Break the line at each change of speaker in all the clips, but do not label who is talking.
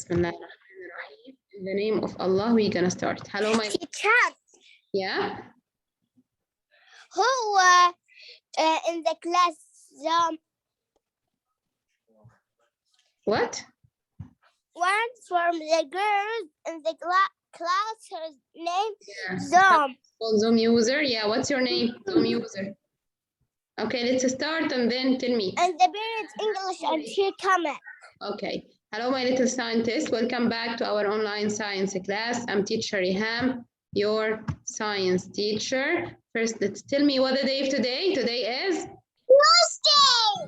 Bismillah ar-Rahman ar-Rahim. In the name of Allah, we're gonna start. Hello, my
Teacher,
yeah.
who in the class?
What?
One from the girls in the class, her name
Yeah.
Zom.
Zoom user. Yeah. What's your name? Zoom user. Okay, let's start and then tell me.
And the parents English and she comment.
Okay. Hello, my little scientists. Welcome back to our online science class. I'm teacher Riham, your science teacher. First, let's tell me what the day of today. Today is
Tuesday.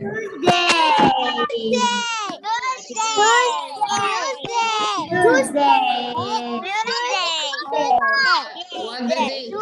What's the date?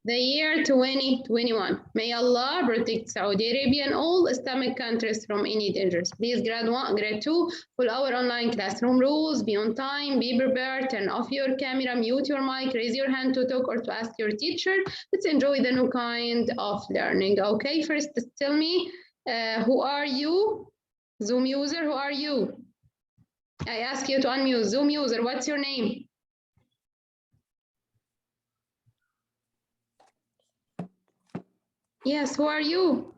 The year 2021. May Allah protect Saudi Arabia and all Islamic countries from any dangers. Please, grade 1, grade 2, follow our online classroom rules. Be on time, be prepared, turn off your camera, mute your mic, raise your hand to talk or to ask your teacher. Let's enjoy the new kind of learning. Okay, first tell me, who are you? Zoom user, who are you? I ask you to unmute. Zoom user, what's your name? Yes, who are you?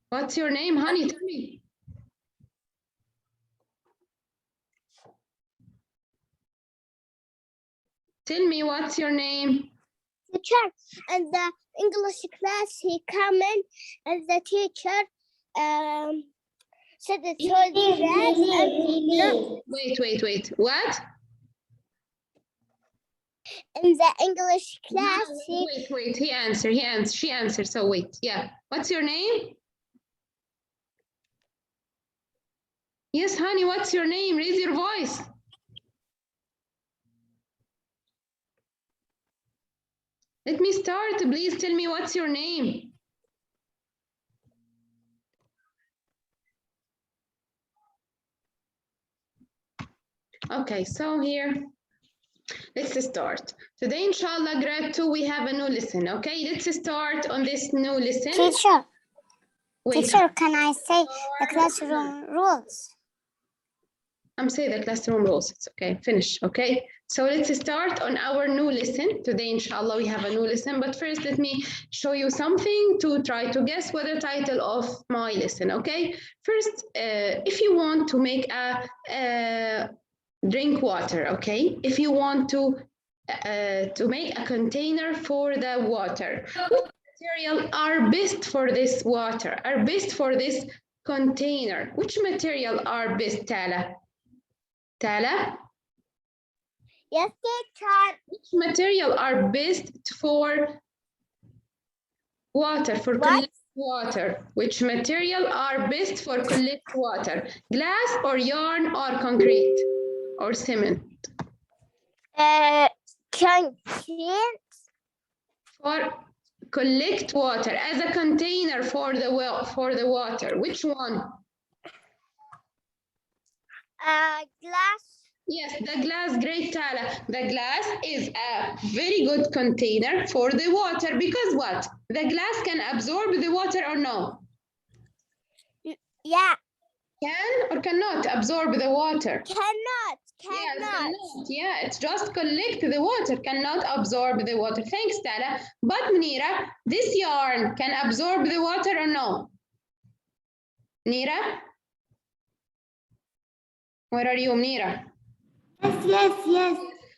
What's your name, honey? Tell me. Tell me what's your name?
Teacher, and the English class he come in and the teacher said it's all
Wait. What?
in the English class
Wait. He answered. She answered. So wait. Yeah. What's your name? Yes, honey. What's your name? Raise your voice. Let me start. Please tell me what's your name. Okay, so here, let's start. Today, inshallah, grade 2, we have a new lesson. Okay, let's start on this new lesson.
Teacher,
Wait.
teacher, can I say the classroom rules?
I'm saying the classroom rules. It's okay. Finish. Okay. So let's start on our new lesson. Today, inshallah, we have a new lesson. But first, let me show you something to try to guess what the title of my lesson. Okay. First, if you want to make a drink water. Okay. If you want to make a container for the water, what material are best for this water? Are best for this container? Which material are best, Tala? Tala?
Yes, teacher.
Which material are best for water, for collect water? Which material are best for collect water? Glass or yarn or concrete or cement?
Concrete.
For collect water as a container for the water. Which one?
Glass.
Yes, the glass, great Tala. The glass is a very good container for the water because what? The glass can absorb the water or no?
Yeah.
Can or cannot absorb the water?
Cannot.
Yes, cannot. Yeah, it's just collect the water, cannot absorb the water. Thanks, Tala. But Munira, this yarn can absorb the water or no? Munira? Where are you, Munira?
Yes.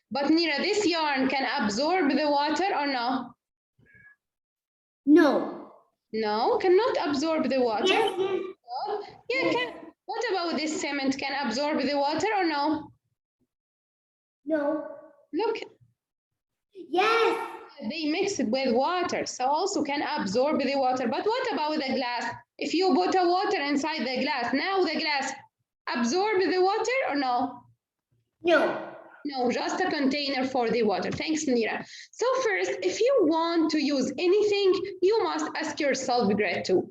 But Munira, this yarn can absorb the water or no?
No.
No, cannot absorb the water.
Yes.
No. Yeah, can. What about this cement? Can absorb the water or no?
No.
Look,
Yes.
they mix it with water, so also can absorb the water. But what about the glass? If you put a water inside the glass, now the glass absorb the water or no?
No.
No, just a container for the water. Thanks, Nira. So first, if you want to use anything, you must ask yourself, grade 2,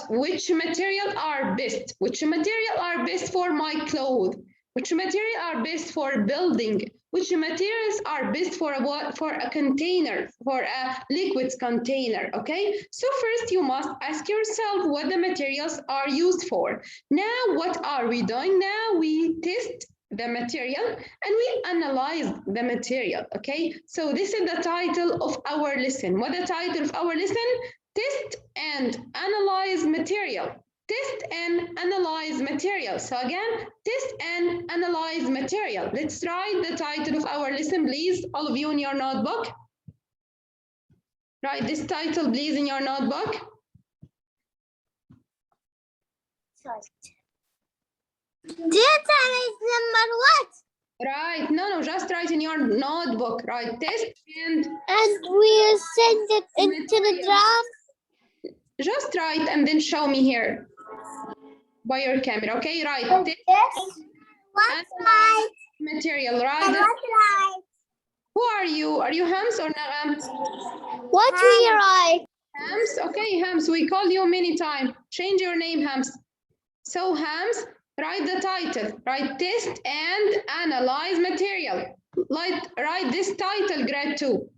which material are best? Which material are best for my clothes? Which material are best for building? Which materials are best for a container, for a liquids container, okay? So first you must ask yourself what the materials are used for. Now, what are we doing now? We test the material and we analyze the material, okay? So this is the title of our lesson. What the title of our lesson? Test and analyze material. Test and analyze material. So again, test and analyze material. Let's write the title of our lesson, please. All of you in your notebook. Write this title, please, in your notebook.
Data is number what?
Right. No, just write in your notebook. Right. Test and
we send it into the draft.
Just write and then show me here by your camera. Okay. Right.
Yes. What right?
Material. Right.
What right?
Who are you? Are you Hams or Nagam?
What we write?
Hams. Okay, Hams. We called you many times. Change your name, Hams. So Hams, write the title. Write test and analyze material. Write this title, grade 2.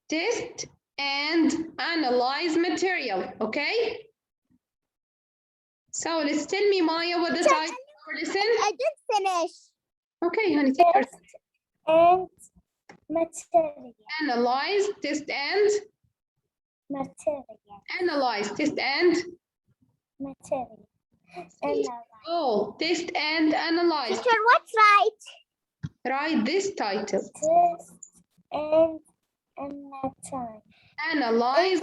Test and analyze material. Okay. So let's tell me, Maya, what the title. Listen.
I did finish.
Okay, honey. Take your
And material.
Analyze, test and
Material.
analyze, test and
Material.
oh, test and analyze.
Teacher, what's right?
Write this title.
Test and material.
Analyze.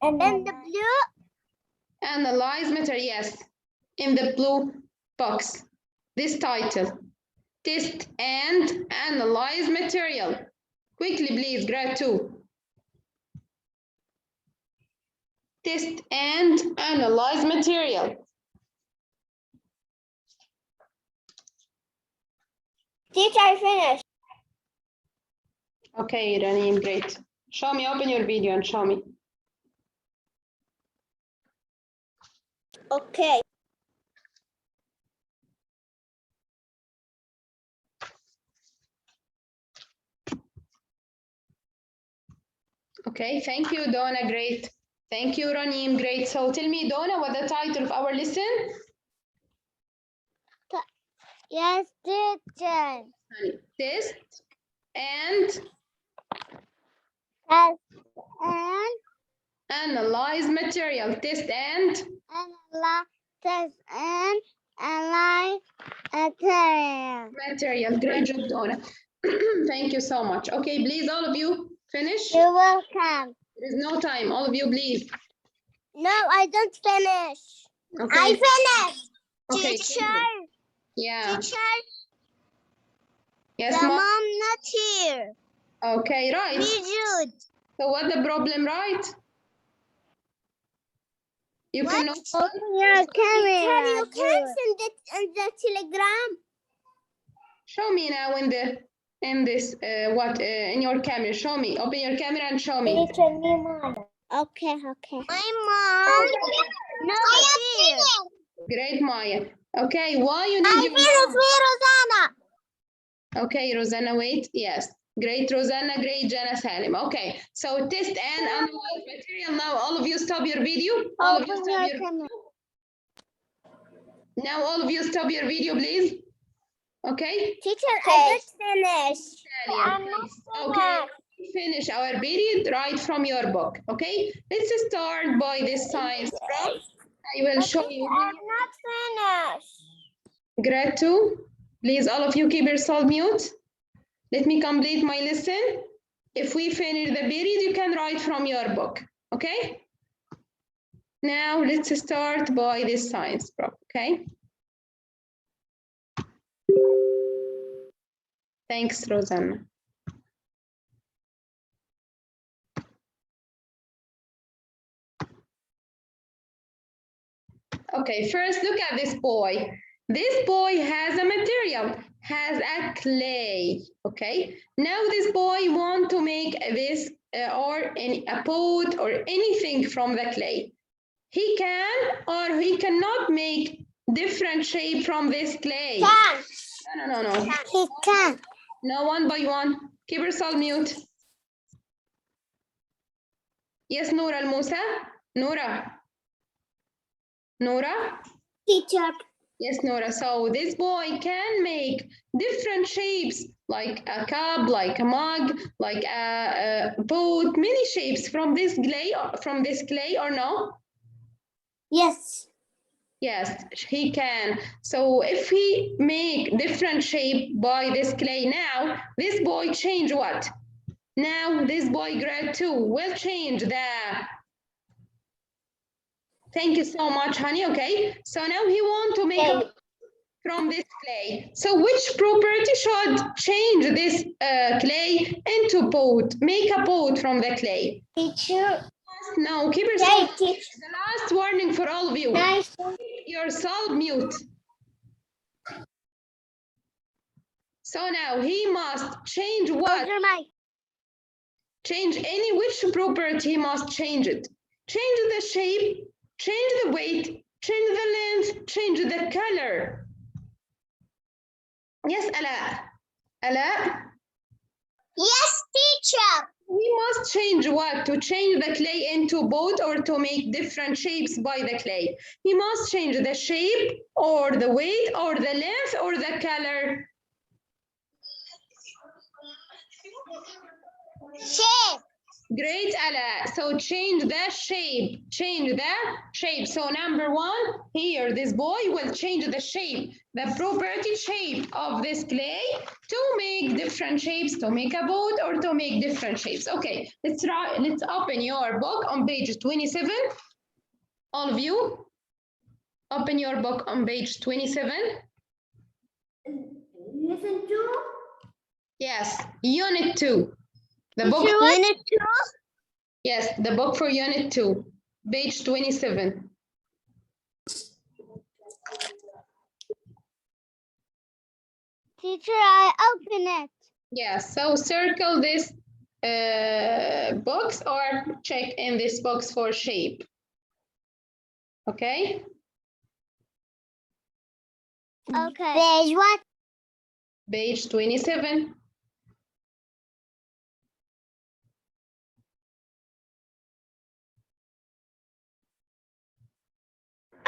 In the blue.
Analyze material. Yes, in the blue box. This title. Test and analyze material. Quickly, please, grade 2. Test and analyze material.
Teacher, I finished.
Okay, Ranim, great. Show me, open your video and show me.
Okay.
Okay, thank you, Donna, great. Thank you, Ranim, great. So tell me, Donna, what the title of our lesson?
Yes, teacher.
Test and analyze material. Test and
analyze material.
Material. Great job, Donna. Thank you so much. Okay, please, all of you, finish.
You're welcome.
There is no time. All of you, please.
No, I don't finish.
Okay.
I finished.
Okay.
Teacher.
Yeah.
Teacher.
Yes,
the
mom.
mom not here.
Okay, right.
Be Jude.
So what the problem, right? You cannot
open your camera. You can send it in the Telegram.
Show me now in your camera. Show me. Open your camera and show me.
Okay. My mom. No, here.
Great, Maya. Okay, why you need your
mom? Rosanna.
Okay, Rosanna, wait. Yes. Great, Rosanna. Great, Jana Salim. Okay, so test and analyze material. Now, all of you stop your video. All of you stop your video. Now, all of you stop your video, please. Okay.
Teacher, I just finished.
Okay. Finish our period right from your book. Okay. Let's start by this science graph. I will show you.
I'm not finished.
Grade 2. Please, all of you keep yourself mute. Let me complete my lesson. If we finish the period, you can write from your book. Okay. Now let's start by this science graph. Okay. Thanks, Rosanna. Okay, first look at this boy. This boy has a material. has a clay. Okay. Now this boy want to make this or a pot or anything from the clay. He can or he cannot make different shape from this clay.
Can.
No.
He can.
No, one by one. Keep yourself mute. Yes, Noura Al-Musa. Noura.
Teacher.
Yes, Noura. So this boy can make different shapes, like a cup, like a mug, like a boat, many shapes from this clay, or no?
Yes.
Yes, he can. So if he make different shape by this clay now, this boy change what? Now this boy grade 2 will change the. Thank you so much, honey. Okay, so now he want to make a from this clay. So which property should change this clay into pot? Make a pot from the clay.
Teacher.
No, keep yourself.
Teacher.
The last warning for all of you.
Nice.
Keep yourself mute. So now he must change what? Change which property he must change it. Change the shape, change the weight, change the length, change the color. Yes, Ala.
Yes, teacher.
We must change what? To change the clay into boat or to make different shapes by the clay. He must change the shape or the weight or the length or the color.
Shape.
Great, Ala. So change the shape. So number 1, here, this boy will change the shape, the property shape of this clay to make different shapes, to make a boat or to make different shapes. Okay, let's open your book on page 27. All of you, open your book on page 27.
Listen to.
Yes, unit 2. The book
Unit 2?
Yes, the book for unit 2, page 27.
Teacher, I open it.
Yes, so circle this box or check in this box for shape. Okay?
Okay. Page what?
Page 27.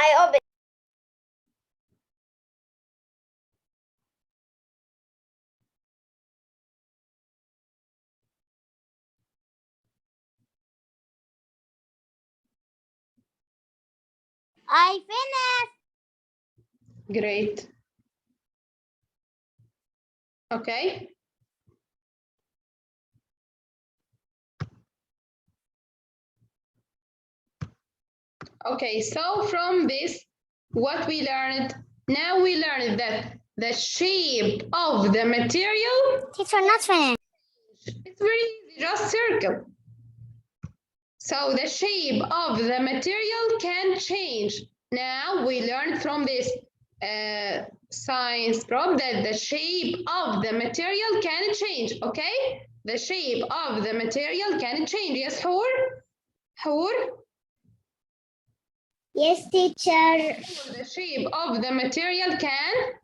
I open. I finished.
Great. Okay. Okay, so from this, what we learned, now we learned that the shape of the material.
Teacher, not finished.
It's very easy, just circle. So the shape of the material can change. Now we learned from this science probe that the shape of the material can change, okay? The shape of the material can change. Yes, Hoor?
Yes, teacher.
The shape of the material can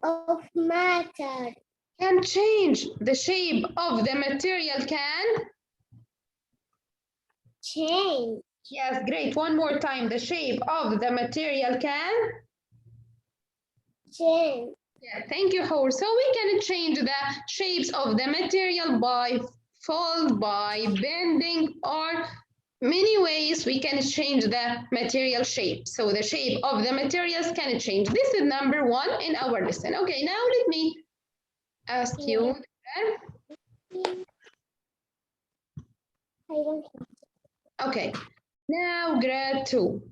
of matter.
Can change. The shape of the material can
change.
Yes, great. One more time. The shape of the material can
change.
Yeah, thank you, Hoor. So we can change the shapes of the material by fold, by bending, or many ways we can change the material shape. So the shape of the materials can change. This is number 1 in our lesson. Okay, now let me ask you. Okay, now grade 2.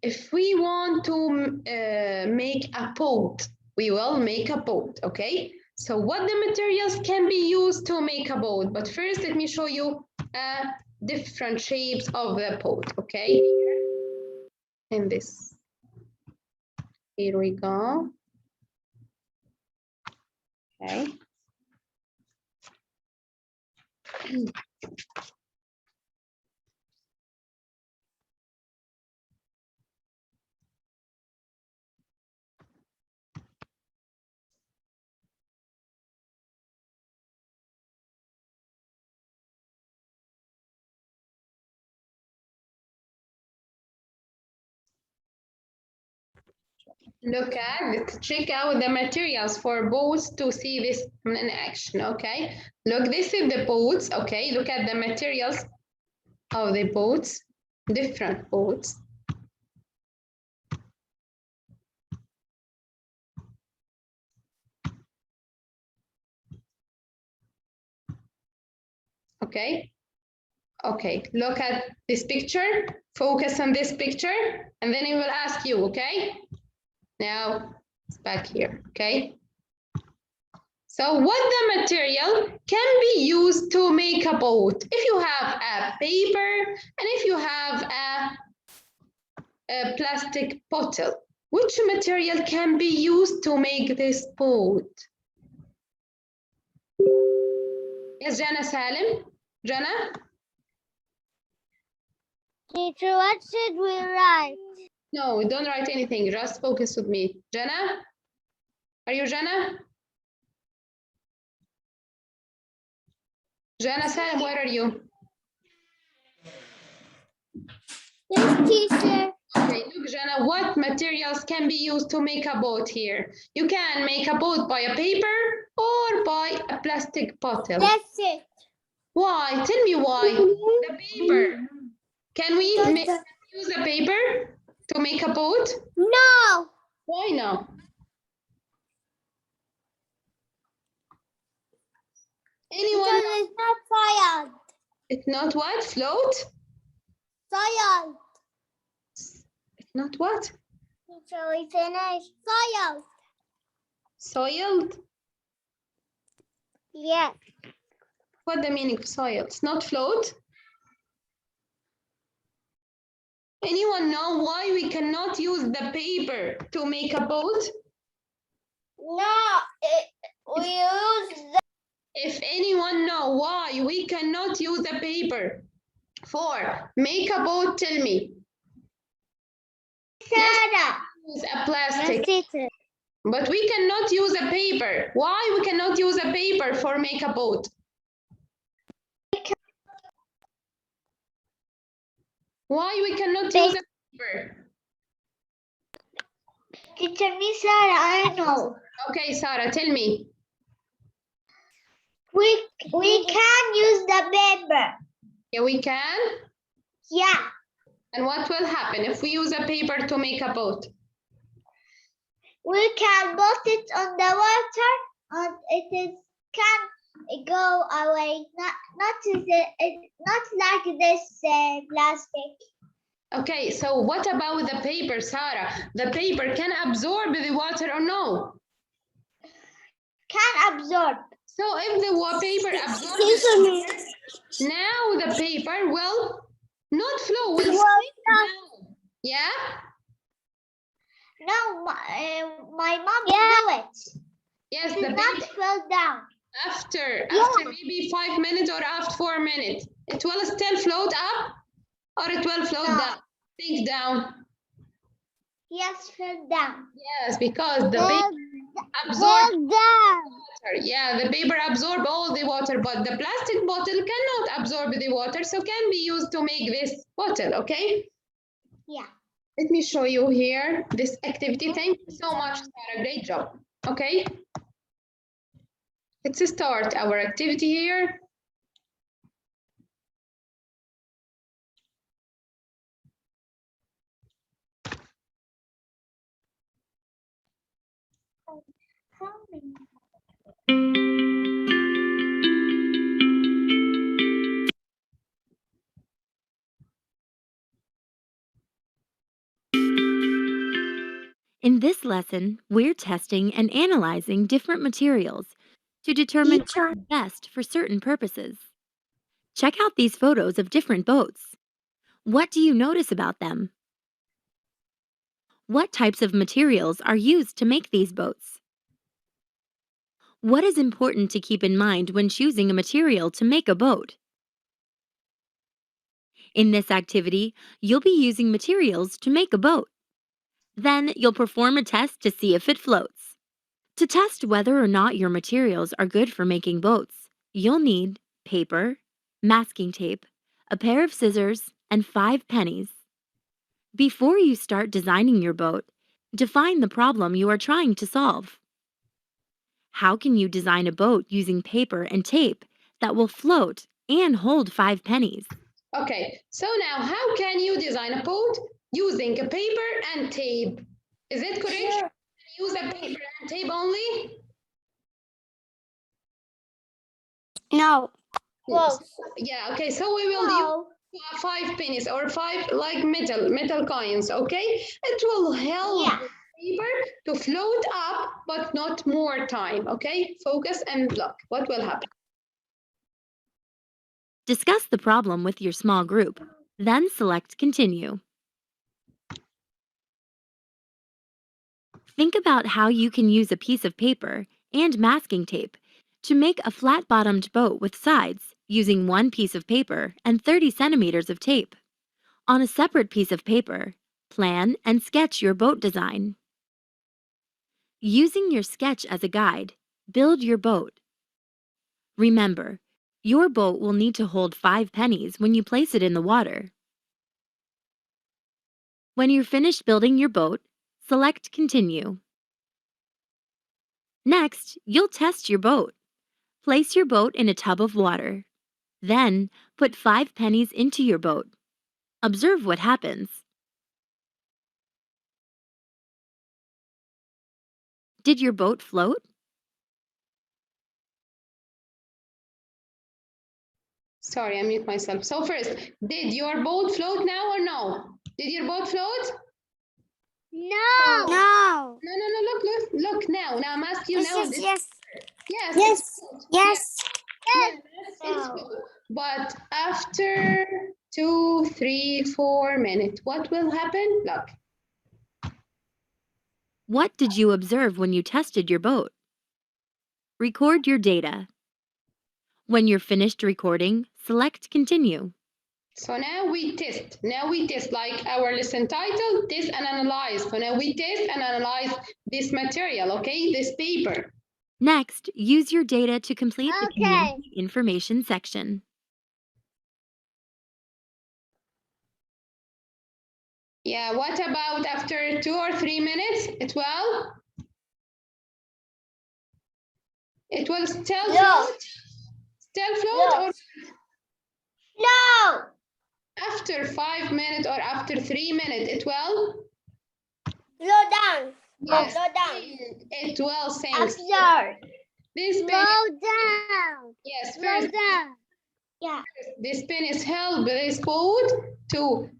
If we want to make a pot, we will make a pot, okay? So what the materials can be used to make a pot? But first, let me show you different shapes of the pot, okay? In this. Here we go. Okay. Let's check out the materials for boats to see this in action, okay? Look, this is the boats, okay? Look at the materials of the boats, different boats. Okay? Okay, look at this picture, focus on this picture, and then it will ask you, okay? Now, it's back here, okay? So what the material can be used to make a boat? If you have a paper and if you have a plastic bottle, which material can be used to make this boat? Yes, Jana Salim? Jana?
Teacher, what should we write?
No, don't write anything, just focus with me. Jana? Are you Jana? Jana Salim, where are you?
Yes, teacher.
Okay, look, Jana, what materials can be used to make a boat here? You can make a boat by a paper or by a plastic bottle.
That's it.
Why? Tell me why. The paper. Can we use a paper to make a boat?
No.
Why no? Anyone?
Because it's not soiled.
It's not what? Float?
Soiled.
It's not what?
Teacher, we finished. Soiled.
Soiled?
Yes.
What the meaning of soiled? It's not float? Anyone know why we cannot use the paper to make a boat?
No, we use the...
If anyone know why we cannot use the paper for make a boat, tell me.
Sarah.
Use a plastic,
Yes, teacher.
but we cannot use a paper. Why we cannot use a paper for make a boat? Why we cannot use a paper?
Teacher, me, Sarah, I know.
Okay, Sarah, tell me.
We can use the paper.
Yeah, we can.
Yeah.
And what will happen if we use a paper to make a boat?
We can put it on the water and it can go away. Not like this plastic.
Okay, so what about the paper, Sarah? The paper can absorb the water or no?
Can absorb.
So if the paper absorbs, now the paper will not flow, will sink down. Yeah?
No, my mom do it.
Yes,
It
the
did not
paper
fall down.
after maybe 5 minutes or after 4 minutes, it will still float up or it will float down, sink down.
Yes, fell down.
Yes, because the paper absorbs water. Yeah, the paper absorbs all the water, but the plastic bottle cannot absorb the water, so can be used to make this bottle, okay?
Yeah.
Let me show you here this activity. Thank you so much, Sarah. Great job. Okay. Let's start our activity here.
In this lesson, we're testing and analyzing different materials to determine what's best for certain purposes. Check out these photos of different boats. What do you notice about them? What types of materials are used to make these boats? What is important to keep in mind when choosing a material to make a boat? In this activity, you'll be using materials to make a boat. Then you'll perform a test to see if it floats. To test whether or not your materials are good for making boats, you'll need paper, masking tape, a pair of scissors, and 5 pennies. Before you start designing your boat, define the problem you are trying to solve. How can you design a boat using paper and tape that will float and hold 5 pennies?
Okay, so now how can you design a boat using a paper and tape? Is it correct?
Sure.
Use a paper and tape only?
No.
Yes. Yeah, okay, so we will use
No.
5 pennies or 5 like metal coins, okay? It will help
Yeah.
the paper to float up, but not more time, okay? Focus and look what will happen.
Discuss the problem with your small group, then select Continue. Think about how you can use a piece of paper and masking tape to make a flat-bottomed boat with sides using 1 piece of paper and 30 centimeters of tape. On a separate piece of paper, plan and sketch your boat design. Using your sketch as a guide, build your boat. Remember, your boat will need to hold 5 pennies when you place it in the water. When you're finished building your boat, select Continue. Next, you'll test your boat. Place your boat in a tub of water. Then, put 5 pennies into your boat. Observe what happens. Did your boat float?
Sorry, I mute myself. So first, did your boat float now or no? Did your boat float?
No. No.
No, look now. Now I'm asking you now.
Yes. Yes.
Yes.
Yes.
Yes.
Yes.
Yes, it's good. But after 2, 3, 4 minutes, what will happen? Look.
What did you observe when you tested your boat? Record your data. When you're finished recording, select Continue.
So now we test. Now we test, like our lesson title, test and analyze. So now we test and analyze this material, okay? This paper.
Next, use your data to complete the community information section.
Yeah, what about after 2 or 3 minutes? It will still float? Still float or
No.
after 5 minutes or after 3 minutes, it will?
Slow down.
Yes.
Slow down.
It will sink.
Observe.
This pen,
Slow down.
yes,
Slow
first,
down. Yeah.
this pen is help this boat to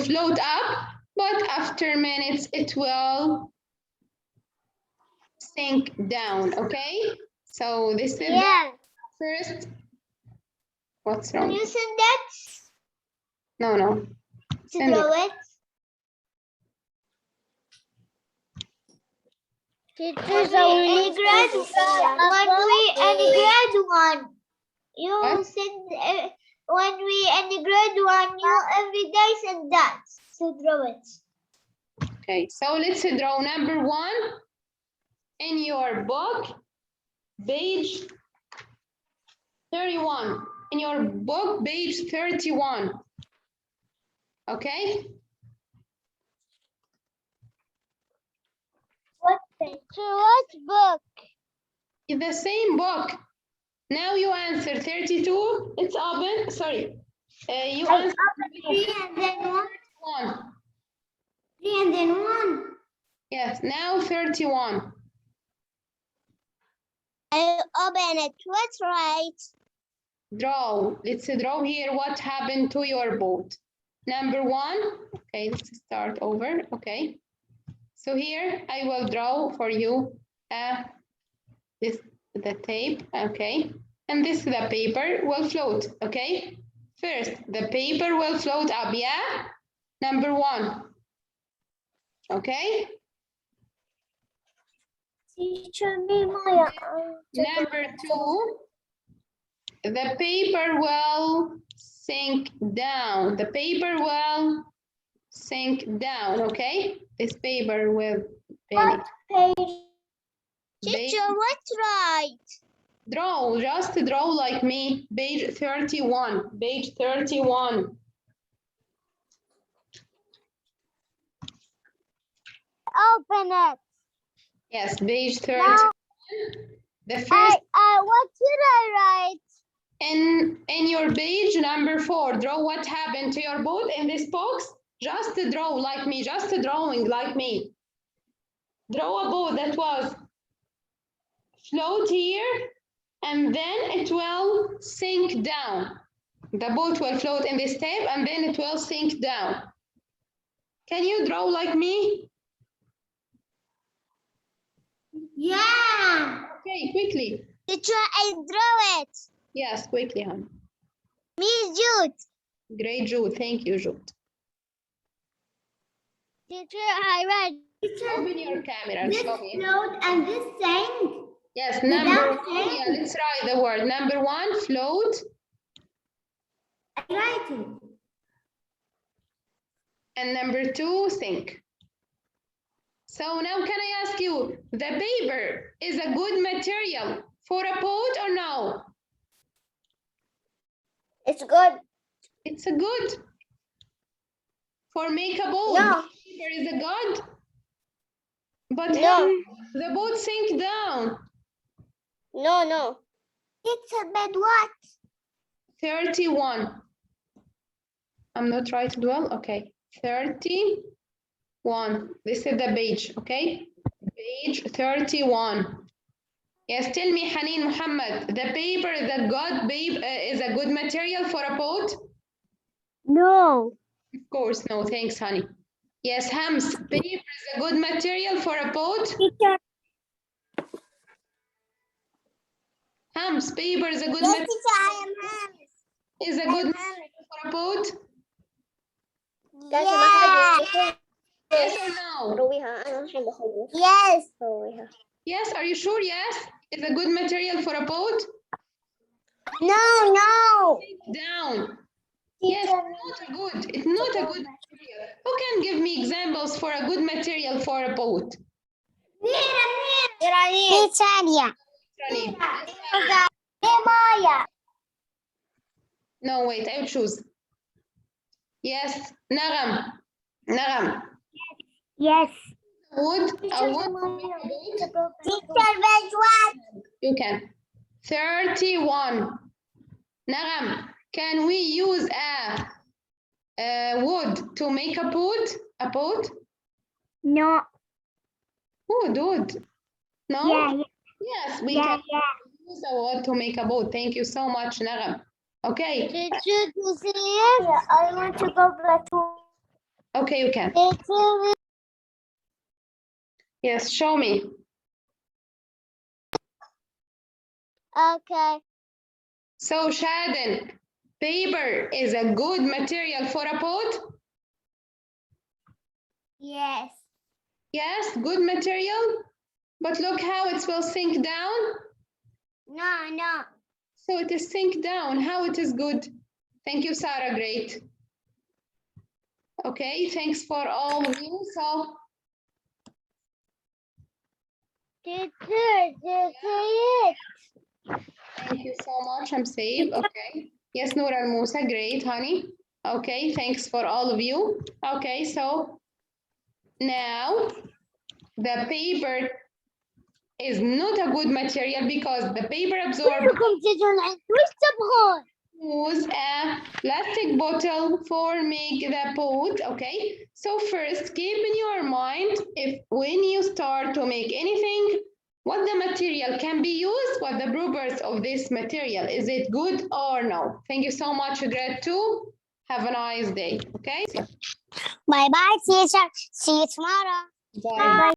float up, but after minutes it will sink down, okay? So this is
Yeah.
first. What's
Can
wrong?
you send that
No.
to
Send
draw it? Teachers only grade one. You
What?
send when we in grade one. You every day send that to draw it.
Okay, so let's draw number 1 in your book, page 31. In your book, page 31. Okay?
What page? What book?
It's the same book. Now you answer 32. It's open. Sorry. You answer
3 and then 1.
1.
3 and then 1.
Yes, now 31.
I open it. What's right?
Draw. Let's draw here what happened to your boat. Number 1. Okay, let's start over. Okay. So here I will draw for you the tape. Okay. And this the paper will float. Okay. First, the paper will float up. Yeah. Number 1. Okay?
Teacher, me, Maya.
Number 2, the paper will sink down. The paper will sink down, okay? This paper will
What page?
Page-
Teacher, what's right?
Draw, just draw like me. Page 31. Page 31.
Open it.
Yes, page 30.
Now,
The first
what did I write?
in your page number 4, draw what happened to your boat in this box. Just draw like me, just drawing like me. Draw a boat that was float here and then it will sink down. The boat will float in this step and then it will sink down. Can you draw like me?
Yeah.
Okay, quickly.
Teacher, I draw it.
Yes, quickly, honey.
Miss Jude.
Great, Jude. Thank you, Jude.
Teacher, I read.
Open your camera and show me.
Float and this sank.
Yes, number
Without
1. Yeah, let's write the word. Number 1, float.
I write it.
And number 2, sink. So now can I ask you, the paper is a good material for a boat or no?
It's good.
It's a good. For make a boat,
No.
paper is a good. But
No.
how the boat sink down?
No. It's a bad what?
31. I'm not writing well. Okay. 31. This is the page. Okay. Page 31. Yes, tell me, Haneen Muhammad, the paper is a good material for a boat?
No.
Of course, no. Thanks, honey. Yes, Hams, paper is a good material for a boat?
Teacher.
Hams, paper is a good
Yes,
material.
teacher, I am Hans.
Is a good material for a boat?
Yeah.
Yes or no?
Yes.
Yes, are you sure? Yes? Is a good material for a boat?
No.
Down. Yes,
Teacher.
not a good. It's not a good material. Who can give me examples for a good material for a boat?
Teacher.
Rani.
Maya.
No, wait, I will choose. Yes, Nagam. Nagam.
Yes.
Wood, a wood.
Teacher, which one?
You can. 31. Nagam, can we use a wood to make a boat? A boat?
No.
Wood. No?
Yeah.
Yes, we can use a wood to make a boat. Thank you so much, Nagam. Okay.
Did you see it? Yeah, I want to go back to.
Okay, you can.
Teacher.
Yes, show me.
Okay.
So, Shaden, paper is a good material for a boat?
Yes.
Yes, good material. But look how it will sink down.
No.
So it is sink down. How it is good? Thank you, Sarah. Great. Okay, thanks for all of you. So,
Teacher, did you see it?
thank you so much. I'm safe. Okay. Yes, Noor Al Musa. Great, honey. Okay, thanks for all of you. Okay, so now the paper is not a good material because the paper absorbs. Use a plastic bottle for make the boat. Okay, so first keep in your mind, if when you start to make anything, what the material can be used, what the properties of this material, is it good or no? Thank you so much, grade 2. Have a nice day. Okay,
Bye bye, teacher. See you tomorrow.
bye.